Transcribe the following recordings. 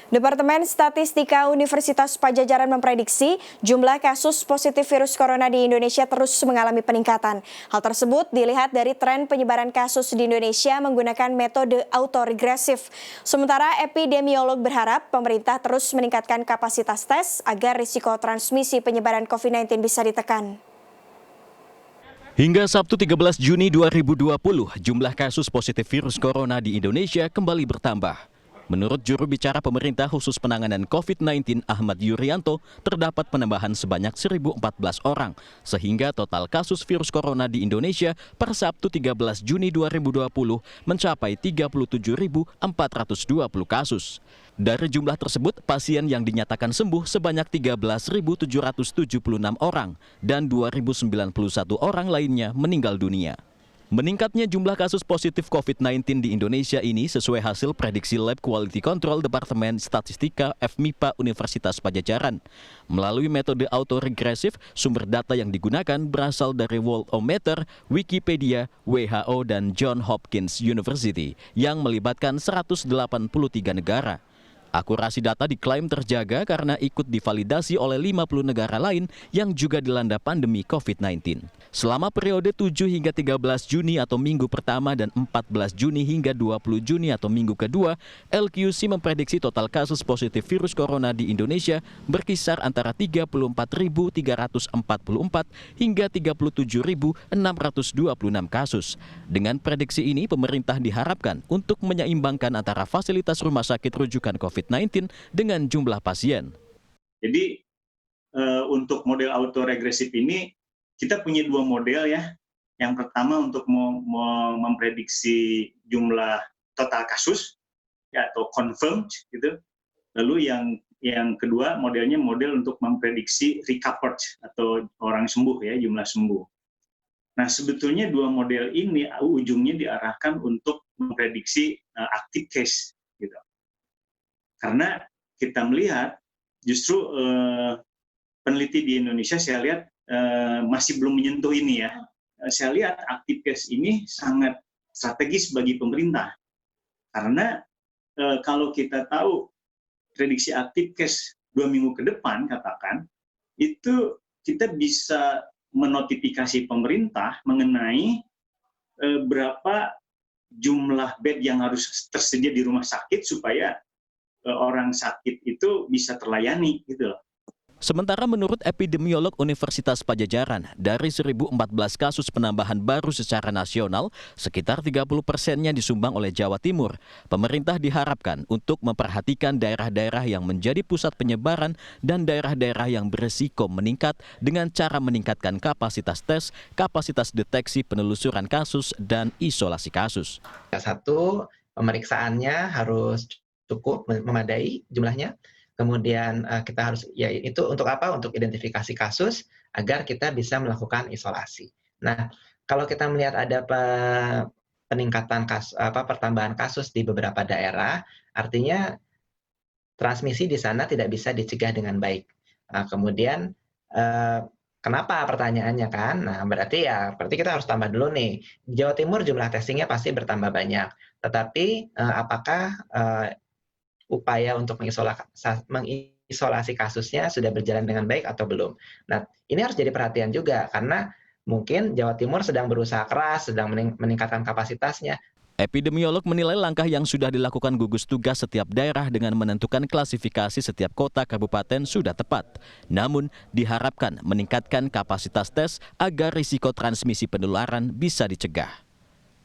Departemen Statistika Universitas Padjadjaran memprediksi jumlah kasus positif virus corona di Indonesia terus mengalami peningkatan. Hal tersebut dilihat dari tren penyebaran kasus di Indonesia menggunakan metode autoregresif. Sementara epidemiolog berharap pemerintah terus meningkatkan kapasitas tes agar risiko transmisi penyebaran COVID-19 bisa ditekan. Hingga Sabtu 13 Juni 2020, jumlah kasus positif virus corona di Indonesia kembali bertambah. Menurut juru bicara pemerintah khusus penanganan COVID-19 Ahmad Yuryanto, terdapat penambahan sebanyak 1.014 orang, sehingga total kasus virus corona di Indonesia per Sabtu 13 Juni 2020 mencapai 37.420 kasus. Dari jumlah tersebut, pasien yang dinyatakan sembuh sebanyak 13.776 orang dan 2.091 orang lainnya meninggal dunia. Meningkatnya jumlah kasus positif COVID-19 di Indonesia ini sesuai hasil prediksi Lab Quality Control Departemen Statistika FMIPA Universitas Padjadjaran. Melalui metode autoregresif, sumber data yang digunakan berasal dari Worldometer, Wikipedia, WHO, dan Johns Hopkins University yang melibatkan 183 negara. Akurasi data diklaim terjaga karena ikut divalidasi oleh 50 negara lain yang juga dilanda pandemi COVID-19. Selama periode 7 hingga 13 Juni atau minggu pertama dan 14 Juni hingga 20 Juni atau minggu kedua, LQC memprediksi total kasus positif virus corona di Indonesia berkisar antara 34.344 hingga 37.626 kasus. Dengan prediksi ini, pemerintah diharapkan untuk menyeimbangkan antara fasilitas rumah sakit rujukan COVID-19 dengan jumlah pasien. Jadi untuk model autoregresif ini kita punya dua model ya. Yang pertama untuk memprediksi jumlah total kasus ya, atau confirmed gitu. Lalu yang kedua modelnya model untuk memprediksi recovered atau orang sembuh ya, jumlah sembuh. Nah, sebetulnya dua model ini ujungnya diarahkan untuk memprediksi active case gitu. Karena kita melihat justru peneliti di Indonesia saya lihat masih belum menyentuh ini ya. Saya lihat active case ini sangat strategis bagi pemerintah. Karena kalau kita tahu prediksi active case 2 minggu ke depan katakan, itu kita bisa menotifikasi pemerintah mengenai berapa jumlah bed yang harus tersedia di rumah sakit supaya orang sakit itu bisa terlayani gitu loh. Sementara menurut epidemiolog Universitas Padjadjaran, dari 1.014 kasus penambahan baru secara nasional, sekitar 30%-nya disumbang oleh Jawa Timur. Pemerintah diharapkan untuk memperhatikan daerah-daerah yang menjadi pusat penyebaran dan daerah-daerah yang berisiko meningkat dengan cara meningkatkan kapasitas tes, kapasitas deteksi penelusuran kasus, dan isolasi kasus. Satu, pemeriksaannya harus cukup memadai jumlahnya. Kemudian kita harus, ya itu untuk apa? Untuk identifikasi kasus agar kita bisa melakukan isolasi. Nah, kalau kita melihat ada peningkatan pertambahan kasus di beberapa daerah, artinya transmisi di sana tidak bisa dicegah dengan baik. Nah, kemudian kenapa pertanyaannya kan? Nah, berarti kita harus tambah dulu nih. Di Jawa Timur jumlah testingnya pasti bertambah banyak. Tetapi apakah upaya untuk mengisolasi kasusnya sudah berjalan dengan baik atau belum. Nah, ini harus jadi perhatian juga karena mungkin Jawa Timur sedang berusaha keras, sedang meningkatkan kapasitasnya. Epidemiolog menilai langkah yang sudah dilakukan gugus tugas setiap daerah dengan menentukan klasifikasi setiap kota kabupaten sudah tepat. Namun, diharapkan meningkatkan kapasitas tes agar risiko transmisi penularan bisa dicegah.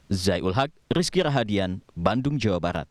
Zai ul Haq, Rizky Rahadian, Bandung, Jawa Barat.